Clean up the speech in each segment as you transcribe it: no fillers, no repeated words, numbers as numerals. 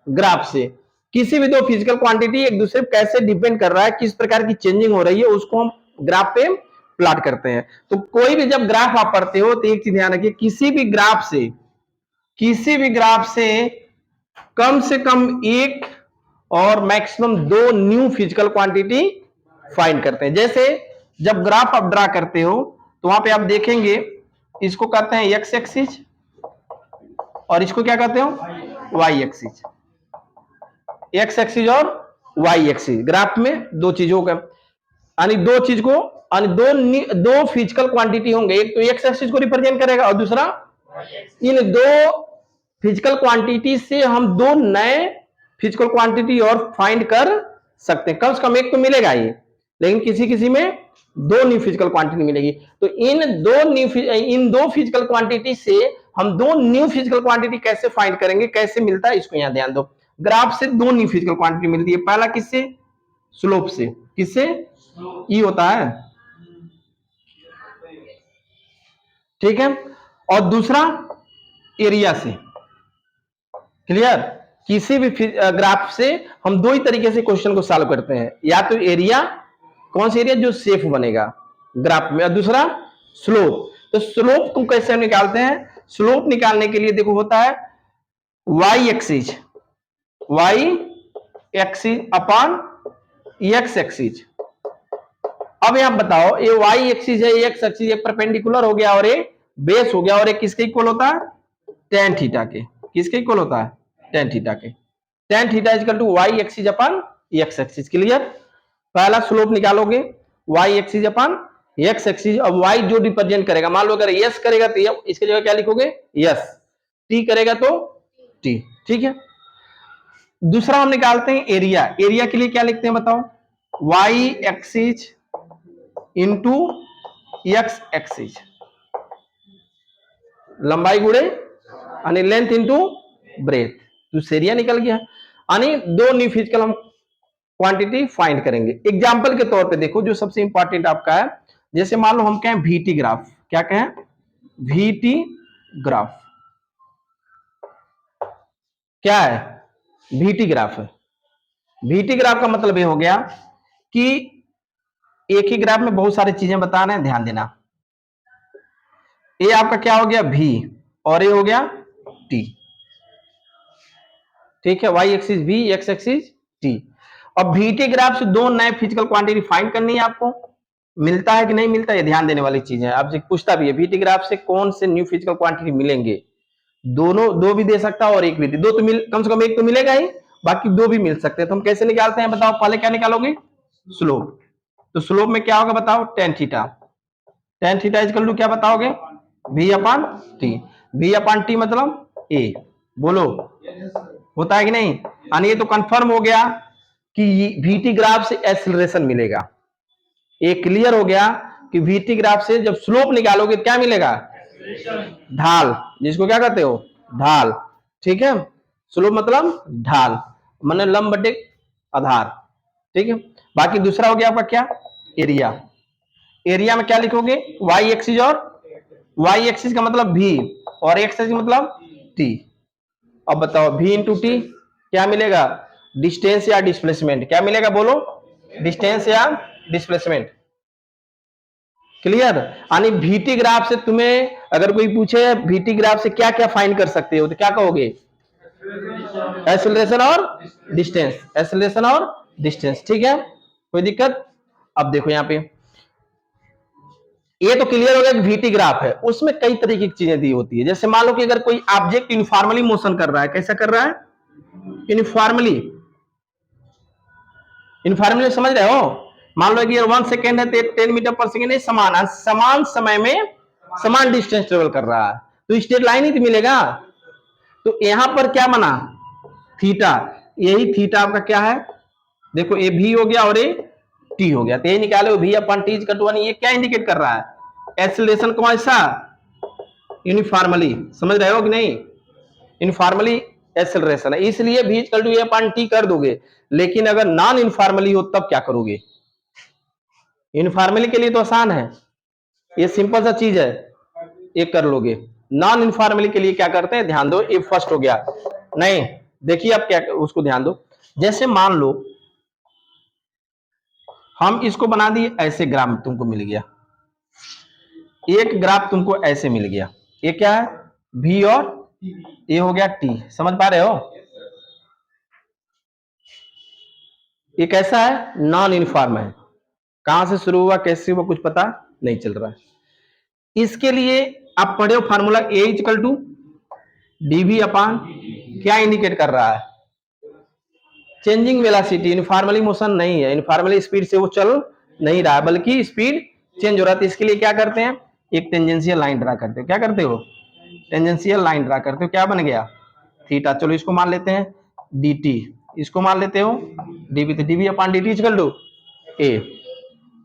Graph से किसी भी दो फिजिकल क्वांटिटी एक दूसरे पे कैसे डिपेंड कर रहा है, किस प्रकार की चेंजिंग हो रही है, उसको हम ग्राफ पे प्लॉट करते हैं। तो कोई भी जब ग्राफ आप पढ़ते हो तो एक चीज ध्यान रखिए, किसी भी ग्राफ से कम से कम एक और मैक्सिमम दो न्यू फिजिकल क्वांटिटी फाइंड करते हैं। जैसे जब ग्राफ आप ड्रा करते हो तो वहां पे आप देखेंगे, इसको कहते हैं एक्स एक्सिस और इसको क्या कहते हो, वाई एक्सिस। एक्स एक्सिस और वाई एक्सिस, ग्राफ में दो चीजों का यानी दो चीज को यानी दो फिजिकल क्वांटिटी होंगे, एक तो एक्स एक्सिस को रिप्रेजेंट करेगा और दूसरा, इन दो फिजिकल क्वांटिटी से हम दो नए फिजिकल क्वांटिटी और फाइंड कर सकते हैं। कम से कम एक तो मिलेगा ही, लेकिन किसी किसी में दो न्यू फिजिकल क्वांटिटी मिलेगी। तो इन दो फिजिकल क्वांटिटी से हम दो न्यू फिजिकल क्वांटिटी कैसे फाइंड करेंगे, कैसे मिलता है, इसको यहां ध्यान दो। ग्राफ से दो न्यू फिजिकल क्वांटिटी मिलती है, पहला किससे, स्लोप से। किससे, ई होता है, ठीक है, और दूसरा एरिया से। क्लियर, किसी भी ग्राफ से हम दो ही तरीके से क्वेश्चन को सॉल्व करते हैं, या तो एरिया, कौन सा एरिया जो सेफ बनेगा ग्राफ में, और दूसरा स्लोप। तो स्लोप को कैसे हम निकालते हैं, स्लोप निकालने के लिए देखो होता है y axis upon x axis. अब यहां बताओ, ये वाई एक्सिस है, एक्स एक्सिस, एक परपेंडिकुलर हो गया और एक बेस हो गया, और एक किसके इक्वल होता है, tan थीटा के। किसके इक्वल होता है, tan थीटा के। tan theta equal to y axis upon x axis. Clear, पहला स्लोप निकालोगे y axis upon x axis. अब वाई जो रिप्रेजेंट करेगा, मान लो अगर यस करेगा तो इसके जगह क्या लिखोगे, यस, टी करेगा तो टी, ठीक है। दूसरा हम निकालते हैं एरिया। एरिया के लिए क्या लिखते हैं बताओ, y axis into x axis, लंबाई गुणे यानी लेंथ इंटू ब्रेथ, तो एरिया निकल गया। यानी दो न्यू फिजिकल हम क्वांटिटी फाइंड करेंगे। एग्जांपल के तौर पे देखो, जो सबसे इंपॉर्टेंट आपका है, जैसे मान लो हम कहें वीटी ग्राफ, क्या कहें, वीटी ग्राफ क्या है, वीटी ग्राफ है। वीटी ग्राफ का मतलब ये हो गया कि एक ही ग्राफ में बहुत सारी चीजें बता रहे हैं, ध्यान देना। ये आपका क्या हो गया, भी, और ये हो गया टी, ठीक है, वाई एक्सिस भी, एक्स एक्सिस टी। अब वीटी ग्राफ से दो नए फिजिकल क्वांटिटी फाइंड करनी है आपको, मिलता है कि नहीं मिलता है, ये ध्यान देने वाली चीज है। आपसे पूछता भी है वीटी ग्राफ से कौन से न्यू फिजिकल क्वांटिटी मिलेंगे, दोनों, दो भी दे सकता है और एक भी दे, दो तो कम से कम एक तो मिलेगा ही, बाकी दो भी मिल सकते हैं। तो हम कैसे निकालते हैं बताओ, पहले क्या निकालोगे, स्लोप। तो स्लोप में क्या होगा बताओ, tan theta. tan theta equal to क्या बताओगे, v upon t. v upon t मतलब a, बोलो होता है कि नहीं। यानी ये तो कंफर्म हो गया कि वीटी ग्राफ से एक्सीलरेशन मिलेगा। ये क्लियर हो गया कि वीटी ग्राफ से जब स्लोप निकालोगे क्या मिलेगा, ढाल, जिसको क्या कहते हो, ढाल, ठीक है। स्लोप मतलब ढाल, माने लंब बटे आधार, ठीक है। बाकी दूसरा हो गया आपका क्या, एरिया। एरिया में क्या लिखोगे, वाई एक्सिस, और वाई एक्सिस का मतलब भी, और एक्स एक्सिस मतलब टी। अब बताओ v इंटू टी क्या मिलेगा, डिस्टेंस या डिस्प्लेसमेंट, क्या मिलेगा बोलो, डिस्टेंस या डिस्प्लेसमेंट। क्लियर, यानी वीटी ग्राफ से तुम्हें अगर कोई पूछे वीटी ग्राफ से क्या क्या फाइंड कर सकते हो, तो क्या कहोगे, एक्सेलरेशन और डिस्टेंस, एक्सेलरेशन और डिस्टेंस, ठीक है, कोई दिक्कत। अब देखो यहाँ पे ये तो क्लियर हो गया कि वीटी ग्राफ है, उसमें कई तरीके की चीजें दी होती है। जैसे मान लो कि अगर कोई ऑब्जेक्ट यूनिफॉर्मली मोशन कर रहा है, कैसा कर रहा है, यूनिफॉर्मली, यूनिफॉर्मली समझ रहे हो। मान लो कि 1 सेकेंड है तो 10 मीटर पर सेकेंड है, समान समय में समान डिस्टेंस ट्रेवल कर रहा है, तो स्ट्रेट लाइन ही तो मिलेगा। तो यहां पर क्या बना, थीटा, यही थीटा आपका क्या है, देखो ये भी हो गया और ये टी हो गया, तो यही निकाले भी अपन टी कटवानी, ये क्या इंडिकेट कर रहा है, एक्सीलरेशन को ऐसा यूनिफॉर्मली, समझ रहे हो कि नहीं, यूनिफॉर्मली एक्सेलरेशन है, इसलिए भी equal to a upon t कर दोगे। लेकिन अगर नॉन यूनिफॉर्मली हो तब क्या करोगे, यूनिफॉर्मली के लिए तो आसान है, ये सिंपल सा चीज है, ये कर लोगे। नॉन यूनिफॉर्मली के लिए क्या करते हैं, ध्यान दो, ये फर्स्ट हो गया, नहीं देखिए आप क्या, उसको ध्यान दो। जैसे मान लो हम इसको बना दिए ऐसे, ग्राफ तुमको मिल गया, एक ग्राफ तुमको ऐसे मिल गया, ये क्या है, V और ये हो गया T, समझ पा रहे हो? ये कैसा है, नॉन यूनिफॉर्म है, कहां से शुरू हुआ कैसे हुआ कुछ पता नहीं चल रहा है। इसके लिए आप पढ़े हो formula A equal to dV upon, क्या इंडिकेट कर रहा है, चेंजिंग वेलोसिटी, यूनिफॉर्मली मोशन नहीं है, यूनिफॉर्मली स्पीड से वो चल नहीं रहा है, बल्कि स्पीड चेंज हो रहा है। तो इसके लिए क्या करते हैं, एक टेंजेंशियल लाइन ड्रा करते हो, क्या करते हो, टेंजेंशियल लाइन ड्रा करते हो, क्या बन गया, थीटा। चलो इसको मान लेते हैं dt, इसको मान लेते हो dv, तो dv upon dt equal to a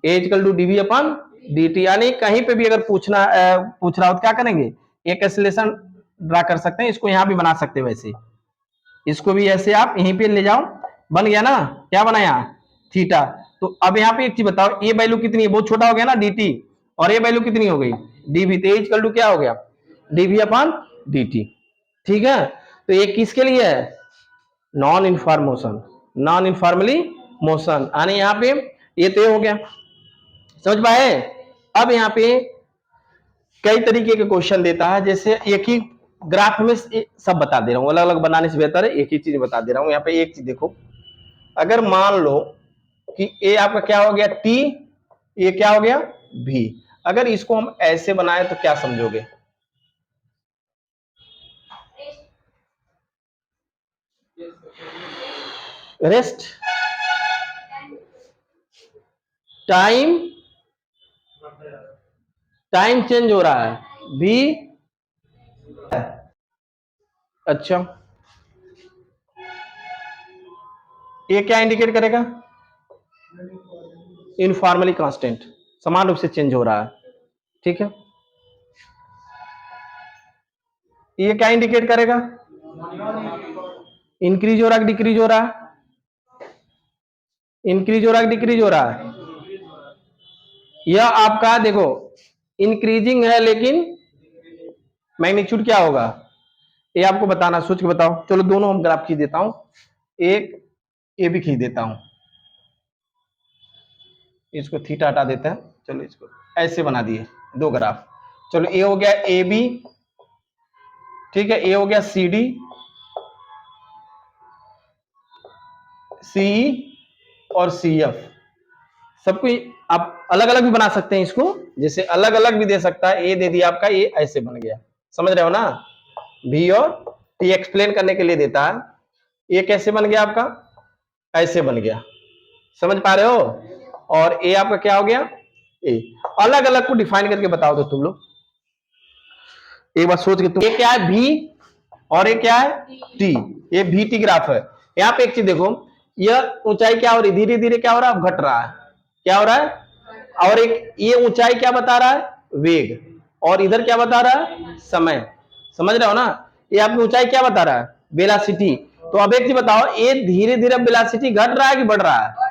equal to dv upon dt। यानी कहीं पे भी अगर पूछ रहा हो तो क्या करेंगे, एक एक्सेलरेशन ड्रा कर सकते हैं, इसको यहां भी बना सकते हो वैसे, इसको भी ऐसे आप यहीं पे ले जाओ, बन गया ना, क्या बनाया, थीटा। तो अब यहाँ पे एक चीज बताओ, ये वैल्यू कितनी है, बहुत छोटा हो गया ना dt, और ये वैल्यू कितनी हो गई dv, तो इक्वल टू क्या हो गया, dv अपॉन dt, ठीक है। तो ये किसके लिए है, non uniform motion, non uniformly motion, यानी यहाँ पे ये तो हो गया, समझ पाए। अब यहाँ पे कई तरीके के क्वेश्चन देता है, जैसे एक ही ग्राफ में सब बता दे रहा हूँ, अलग अलग बनाने से बेहतर है एक ही चीज बता दे रहा हूँ। यहाँ पे एक चीज देखो, अगर मान लो कि ए आपका क्या हो गया टी, ये क्या हो गया भी, अगर इसको हम ऐसे बनाए तो क्या समझोगे, रेस्ट, टाइम, टाइम चेंज हो रहा है भी, अच्छा ये क्या इंडिकेट करेगा, यूनिफॉर्मली कांस्टेंट, समान रूप से चेंज हो रहा है, ठीक है। ये क्या इंडिकेट करेगा, इंक्रीज हो रहा है डिक्रीज हो रहा है, इंक्रीज हो रहा है डिक्रीज हो रहा है, यह आपका देखो इंक्रीजिंग है, लेकिन मैग्नीट्यूड क्या होगा, ये आपको बताना, सोच के बताओ। चलो दोनों हम ग्राफ खींच देता हूं, एक ये भी खींच देता हूं, इसको थीटा हटा देता है, चलो इसको ऐसे बना दिए दो ग्राफ। चलो ये हो गया ए बी, ठीक है, ये हो गया सी डी, सी और सी एफ, सबको आप अलग अलग भी बना सकते हैं इसको, जैसे अलग अलग भी दे सकता है, ए दे दिया आपका, ये ऐसे बन गया, समझ रहे हो ना, भी और ये एक्सप्लेन करने के लिए देता है, ये कैसे बन गया आपका, ऐसे बन गया, समझ पा रहे हो। और ए आपका क्या हो गया, ए, अलग अलग को डिफाइन करके बताओ तो तुम लोग एक बार सोच के, तुम ये क्या है भी और ये क्या है टी, ये भी टी ग्राफ है। यहाँ पे एक चीज देखो, यह ऊंचाई क्या हो रही, धीरे धीरे क्या हो रहा है, घट रहा है, क्या हो रहा है, और एक ये ऊंचाई क्या बता रहा है, वेग, और इधर क्या बता रहा है, समय, समझ रहे हो ना, ये आपकी ऊंचाई क्या बता रहा है, वेलोसिटी। तो अब एक चीज बताओ, ये धीरे धीरे वेलोसिटी घट रहा है कि बढ़ रहा है,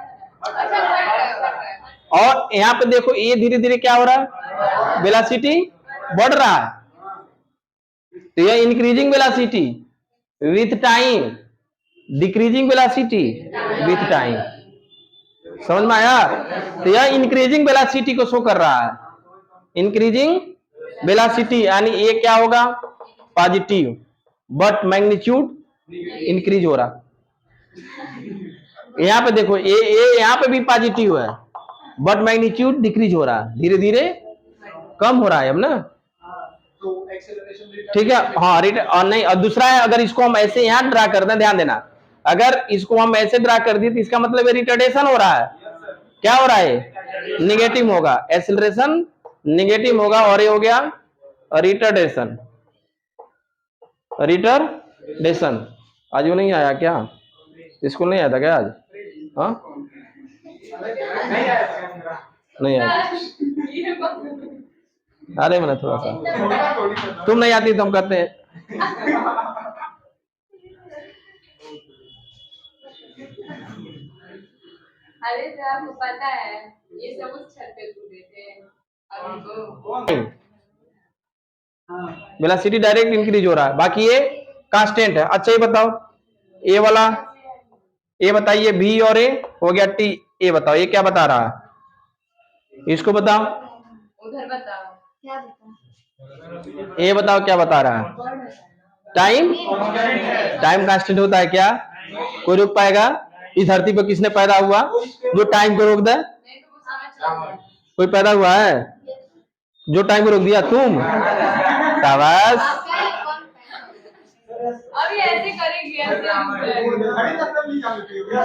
और यहाँ पे देखो ये धीरे धीरे क्या हो रहा है, वेलोसिटी बढ़ रहा है, तो यह increasing velocity with time, decreasing velocity with time, समझ में आया। तो यह इंक्रीजिंग वेलोसिटी को शो कर रहा है, इंक्रीजिंग वेलोसिटी, यानी ये क्या होगा, पॉजिटिव, बट मैग्नीट्यूड इंक्रीज हो रहा, यहाँ पे देखो ये यहाँ पे भी पॉजिटिव है, बट मैग्नीट्यूड डिक्रीज हो रहा है, धीरे धीरे कम हो रहा है अब ना, ठीक है। हाँ और नहीं, और दूसरा है, अगर इसको हम ऐसे यहाँ ड्रा करते हैं, ध्यान देना, अगर इसको हम ऐसे ड्रा कर दिए तो इसका मतलब रिटार्डेशन हो रहा है, क्या हो रहा है, निगेटिव होगा, एक्सीलरेशन निगेटिव होगा, और ये हो गया रिटार्डेशन, रिटार्डेशन। आज वो नहीं आया क्या, स्कूल नहीं आया था क्या आज, हाँ नहीं आया, अरे मैंने थोड़ा सा, तुम नहीं आती तो हम करते हैं, अरे सर आपको पता है ये सब उस छत पे कूदे थे, वेलोसिटी डायरेक्ट इंक्रीज हो रहा है, बाकी ये कांस्टेंट है। अच्छा ये बताओ, ए वाला, ए बताइए, बी और ए हो गया टी। ए बताओ ये क्या बता रहा है, इसको बताओ। उधर बताओ क्या बता? ए बताओ क्या बता रहा है, टाइम, टाइम कांस्टेंट होता है क्या, कोई रोक पाएगा? इस धरती पर किसने पैदा हुआ जो टाइम को रोक दे? नहीं तो वो समझ जाएगा। कोई पैदा हुआ है जो टाइम को रोक दिया? तुम। शाबाश। आपका ही कौन पैदा? अभी ऐसे करेंगे, ऐसे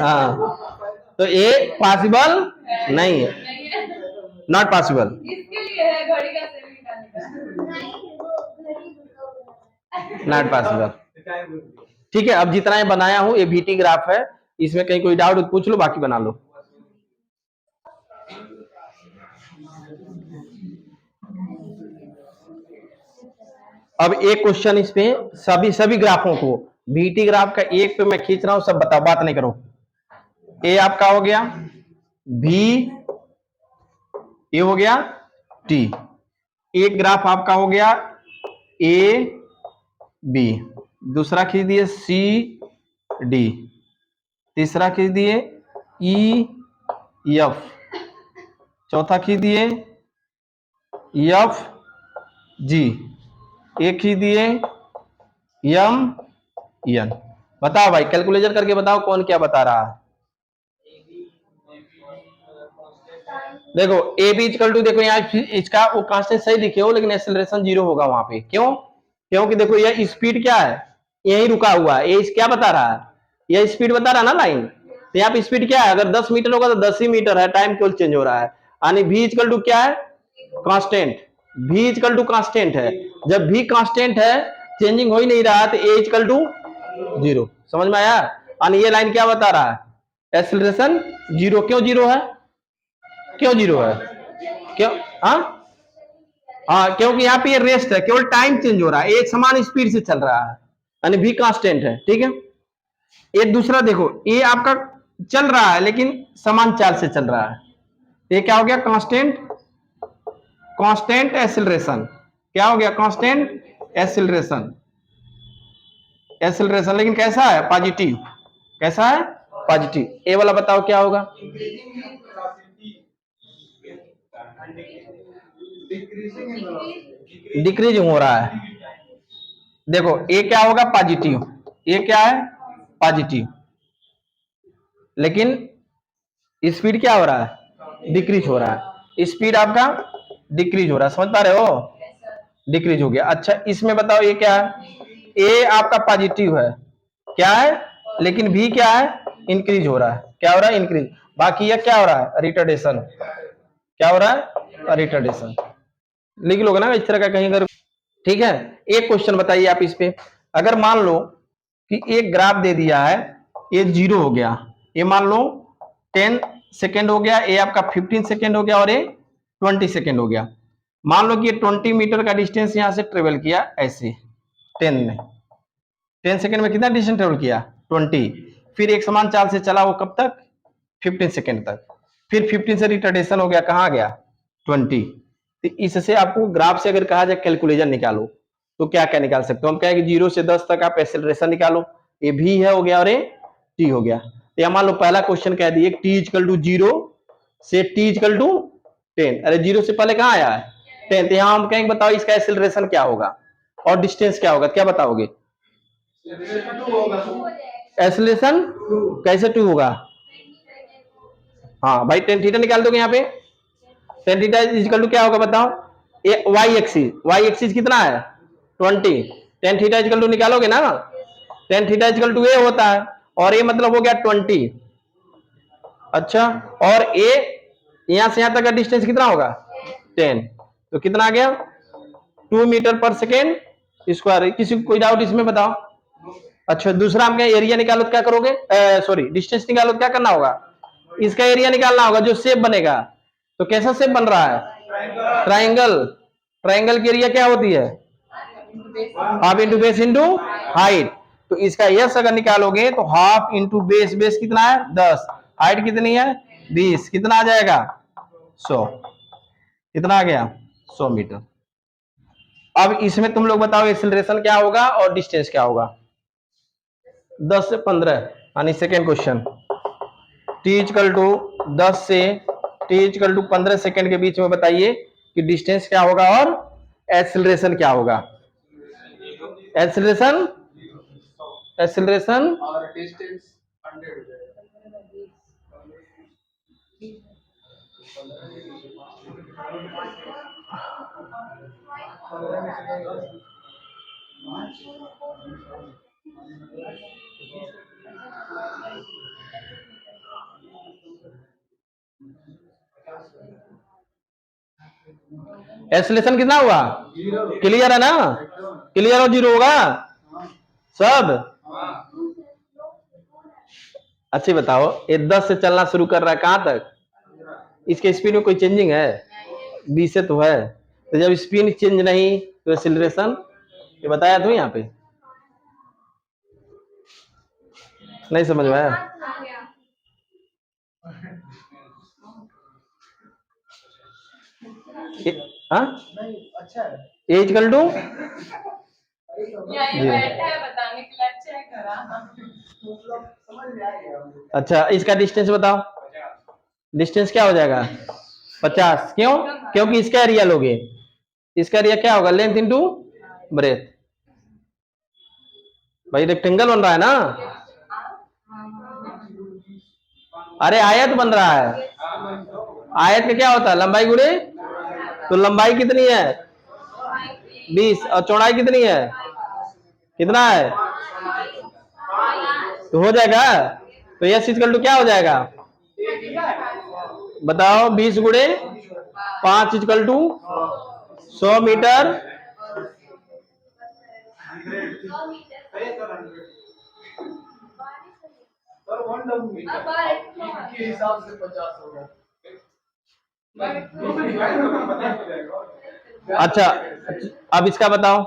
हाँ, तो ए पॉसिबल नहीं है, नहीं है। Not possible. इसके लिए है घड़ी का सेल निकालने का। नहीं, वो घड़ी रुका। Not possible. ठीक है, अब जितना ये बनाया हूं ये VT ग्राफ है, इसमें कहीं कोई डाउट पूछ लो, बाकी बना लो। अब एक क्वेश्चन इस पे, सभी ग्राफों को, VT ग्राफ का एक पे मैं खींच रहा हूं, सब बताओ, बात नहीं करो। ए आपका हो गया, भी ए हो गया, टी। एक ग्राफ आपका हो गया ए बी, दूसरा खींच दिए सी डी, तीसरा खींच दिए ई एफ, चौथा खींच दिए एफ जी, एक खींच दिए एम एन। बताओ भाई, कैलकुलेटर करके बताओ कौन क्या बता रहा है। देखो ए बी इक्वल टू, देखो यहाँ इसका वो कांस्टेंट सही लिखे हो, लेकिन एक्सेलरेशन 0 होगा वहां पे। क्यों? क्योंकि देखो यह स्पीड क्या है, यही रुका हुआ है, ये क्या बता रहा है, यह स्पीड बता रहा है ना लाइन। तो यहाँ पे स्पीड क्या है, अगर 10 मीटर होगा तो 10 ही मीटर है, टाइम केवल चेंज हो रहा है। यानी v इक्वल टू क्या है, constant. v equal to constant है, जब v कांस्टेंट है, चेंजिंग हो ही नहीं रहा है, तो a इक्वल टू 0। समझ में आया? यानी ये लाइन क्या बता रहा है, एक्सेलरेशन 0। क्यों 0 है, क्यों 0 है, क्यों? हाँ, क्योंकि यहाँ पे ये रेस्ट है, केवल टाइम चेंज हो रहा है, एक समान स्पीड से चल रहा है, यानी भी कांस्टेंट है। ठीक है, एक दूसरा देखो, ये आपका चल रहा है लेकिन समान चाल से चल रहा है, ये क्या हो गया, कांस्टेंट, कांस्टेंट एक्सेलरेशन। क्या हो गया, कांस्टेंट एक्सेलरेशन, एक्सेलरेशन, लेकिन कैसा है, पॉजिटिव। कैसा है, पॉजिटिव। ए वाला बताओ क्या होगा, डिक्रीज हो रहा है। देखो ए क्या होगा, पॉजिटिव, ए क्या है, पॉजिटिव, लेकिन स्पीड क्या हो रहा है, डिक्रीज हो रहा है। स्पीड आपका डिक्रीज हो रहा है, समझ पा रहे हो, डिक्रीज हो गया। अच्छा इसमें बताओ ये क्या है, ए आपका पॉजिटिव है, क्या है, लेकिन भी क्या है, इंक्रीज हो रहा है। क्या हो रहा है, इंक्रीज। बाकी ये क्या हो रहा है, रिटार्डेशन। क्या हो रहा है, रिटार्डेशन। लिख लोगे ना इस तरह का कहीं अगर। ठीक है, एक क्वेश्चन बताइए आप इस पे, अगर मान लो कि एक ग्राफ दे दिया है, ये 0 हो गया, ये मान लो 10 सेकेंड हो गया, ये आपका 15 सेकेंड हो गया, और ये 20 सेकेंड हो गया। मान लो कि ये 20 मीटर का डिस्टेंस यहां से ट्रेवल किया ऐसे 10 सेकेंड में कितना डिस्टेंस ट्रेवल किया, 20। फिर एक समान चाल से चला वो कब तक, 15 सेकेंड तक। फिर 15 से रिटार्डेशन हो गया, कहां गया, 20। तो इससे आपको ग्राफ से अगर कहा जाए कैलकुलेशन निकालो, तो क्या क्या निकाल सकते हो हम, कहें कि 0 से 10 तक आप एक्सेलरेशन निकालो, ये भी है हो गया, और ये टी हो गया। तो मान लो पहला क्वेश्चन कह दिए टी इक्वल टू 0 से टी इक्वल टू 10। अरे 0 से पहले कहां आया है, 10। तो यहां हम कहेंगे बताओ इसका एक्सेलरेशन क्या होगा और डिस्टेंस क्या होगा, क्या बताओगे, एक्सेलरेशन कैसे 2 होगा। हाँ भाई, टेन थीटा निकाल दोगे यहाँ पे, टेन थीटा इक्वल टू क्या होगा बताओ, ये वाई एक्सिस कितना है, 20। टेन थीटा इक्वल टू निकालोगे ना, टेन थीटा इक्वल टू ए होता है, और ये मतलब हो गया 20। अच्छा, और ए यहां से यहां तक का डिस्टेंस कितना होगा, 10। तो कितना आ गया, 2 मीटर पर सेकेंड स्क्वायर। किसी को कोई डाउट इसमें बताओ। अच्छा दूसरा हम क्या, एरिया निकालो तो क्या करोगे, सॉरी डिस्टेंस निकालो तो क्या करना होगा, इसका एरिया निकालना होगा, जो शेप बनेगा। तो कैसा शेप बन रहा है, ट्राइंगल। ट्राइंगल की एरिया क्या होती है, half into base into height. तो इसका यस अगर निकालोगे तो हाफ इंटू बेस, बेस कितना है 10, हाइट कितनी है 20, कितना आ जाएगा 100। कितना आ गया 100 मीटर। अब इसमें तुम लोग बताओ एक्सेलरेशन क्या होगा और डिस्टेंस क्या होगा। 10 से 15 यानी second question, t equal to 10 से टी इक्वल टू 15 सेकेंड के बीच में बताइए कि डिस्टेंस क्या होगा और एक्सेलरेशन क्या होगा। एक्सेलरेशन एक्सेलरेशन और डिस्टेंस 100 हो जाएगा। एक्सेलरेशन कितना हुआ, क्लियर है ना, क्लियर और जीरो होगा सब। अच्छी बताओ, ये 10 से चलना शुरू कर रहा है कहां तक, इसके स्पीड में कोई चेंजिंग है, 20 से तो है, तो जब स्पीड चेंज नहीं तो एक्सीलरेशन, ये बताया था यहाँ पे, नहीं समझ में आया। आ गया। नहीं अच्छा है। ए इक्वल टू यही बैठा है बताने के लिए, अच्छा है करा। मतलब समझ में आ गया मुझे। अच्छा, इसका डिस्टेंस बताओ, डिस्टेंस क्या हो जाएगा 50, क्यों, क्योंकि इसका एरिया लोगे, इसका एरिया क्या होगा, लेंथ इंटू ब्रेथ, भाई रेक्टेंगल बन रहा है ना, अरे आयत बन रहा है, आयत का क्या होता है लंबाई गुणे, तो लंबाई कितनी है 20 और चौड़ाई कितनी है, कितना है, तो हो जाएगा, तो यह इक्वल टू क्या हो जाएगा बताओ, 20 गुणे 5 इक्वल टू 100 मीटर, पर 1 मीटर के हिसाब से 50 होगा। अच्छा अब इसका बताओ,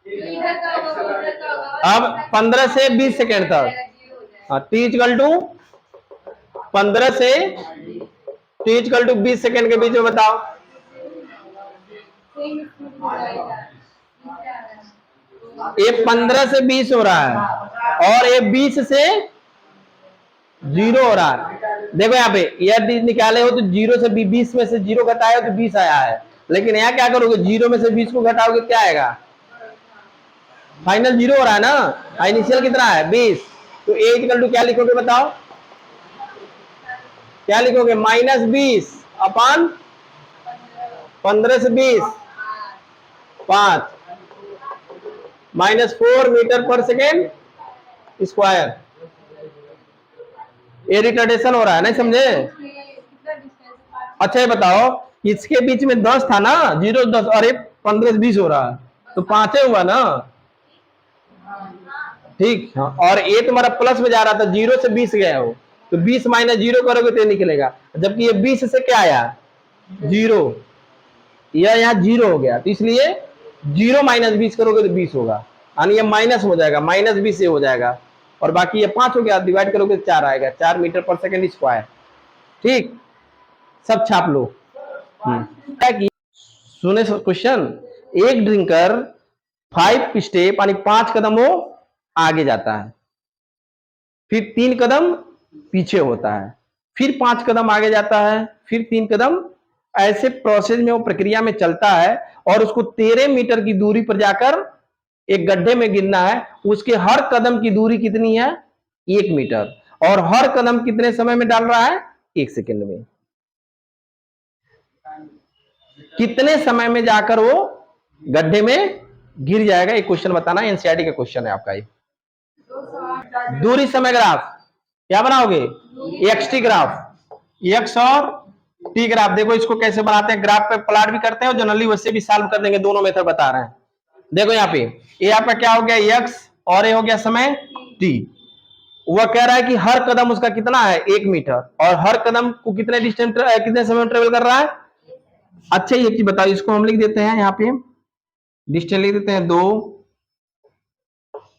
इधर का होगा उधर का होगा। अब 15 से 20 सेकेंड तक, टी इक्वल टू 15 से टी इक्वल टू 20 सेकेंड के बीच में बताओ, ये 15 से 20 हो रहा है और ये 20 से 0 हो रहा है। देखो यहाँ पे यदि निकाले हो तो 0 से 20 में से 0 घटाए हो तो 20 आया है, लेकिन यहाँ क्या करोगे 0 में से 20 को घटाओगे क्या आएगा, फाइनल 0 हो रहा है ना, इनिशियल कितना है 20, तो ए इक्वल टू क्या लिखोगे बताओ, क्या लिखोगे -20 अपॉन 15 से 20 5 -4 मीटर पर सेकेंड स्क्वायर, ये रिटार्डेशन हो रहा है, नहीं समझे। अच्छा ये बताओ, इसके बीच में 10 था ना, 0 10 और 15 से 20 हो रहा है, तो 5 हुआ ना, ठीक हाँ, और ये तुम्हारा प्लस में जा रहा था, 0 से 20 गया हो, तो 20 माइनस 0 करोगे तो निकलेगा, जबकि ये 20 से क्या आया 0, यह यहाँ 0 हो गया, तो इसलिए 0 माइनस 20 करोगे तो 20 होगा, यानी ये माइनस हो जाएगा, -20 से हो जाएगा, और बाकी ये 5 हो गया, डिवाइड करोगे तो 4 आएगा, 4 मीटर पर सेकेंड स्क्वायर, ठीक, सब छाप लो। क्या कि सुने क्वेश्चन, एक ड्रिंकर 5 स्टेप यानी 5 कदम वो आगे जाता है, फिर 3 कदम पीछे होता है, फिर 5 कदम आगे जाता है, फिर 3 कदम, ऐसे प्रोसेस में वो प्रक्रिया में चलता है, और उसको 13 मीटर की दूरी पर जाकर एक गड्ढे में गिरना है, उसके हर कदम की दूरी कितनी है 1 मीटर, और हर कदम कितने समय में डाल रहा है 1 सेकेंड में, कितने समय में जाकर वो गड्ढे में गिर जाएगा, एक क्वेश्चन बताना, एनसीईआरटी का क्वेश्चन है आपका ये। दूरी समय ग्राफ क्या बनाओगे, एक्स टी ग्राफ, एक्स और टी ग्राफ, देखो इसको कैसे बनाते हैं, ग्राफ पे प्लॉट भी करते हैं और जनरली वैसे भी सॉल्व कर देंगे, दोनों मेथड बता रहे हैं। देखो यहाँ पे ये आपका क्या हो गया एक्स और ये हो गया समय टी, वह कह रहा है कि हर कदम उसका कितना है 1 मीटर, और हर कदम को कितने डिस्टेंस कितने समय में ट्रेवल कर रहा है। अच्छा ये चीज बताओ, इसको हम लिख देते हैं यहाँ पे, डिस्टेंस लिख देते हैं 2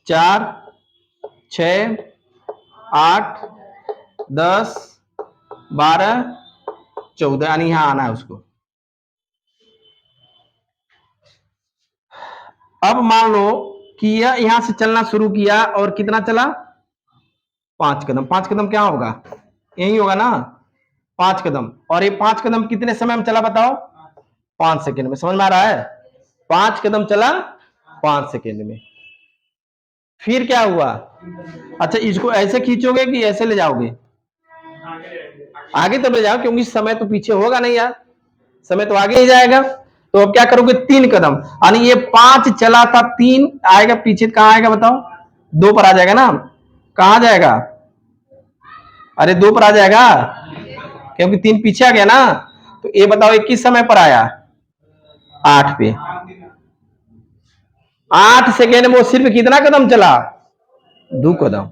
4 6 8 10 12 14, यानी यहां आना है उसको। अब मान लो किया, यहां से चलना शुरू किया और कितना चला? 5 कदम। 5 कदम क्या होगा? यही होगा ना, 5 कदम। और ये 5 कदम कितने समय में चला बताओ? 5 सेकेंड में। समझ में आ रहा है? 5 कदम चला 5 सेकेंड में। फिर क्या हुआ? अच्छा, इसको ऐसे खींचोगे कि ऐसे ले जाओगे? आगे तो ले जाओ, क्योंकि समय तो पीछे होगा नहीं यार, समय तो आगे ही जाएगा। तो अब क्या करोगे? 3 कदम, यानी ये 5 चला था, 3 आएगा पीछे, कहां आएगा बताओ? 2 पर आ जाएगा ना। कहां जाएगा? अरे 2 पर आ जाएगा, क्योंकि 3 पीछे आ गया ना। तो ये बताओ ये किस समय पर आया? 8 पे। 8 सेकेंड में वो सिर्फ कितना कदम चला? 2 कदम।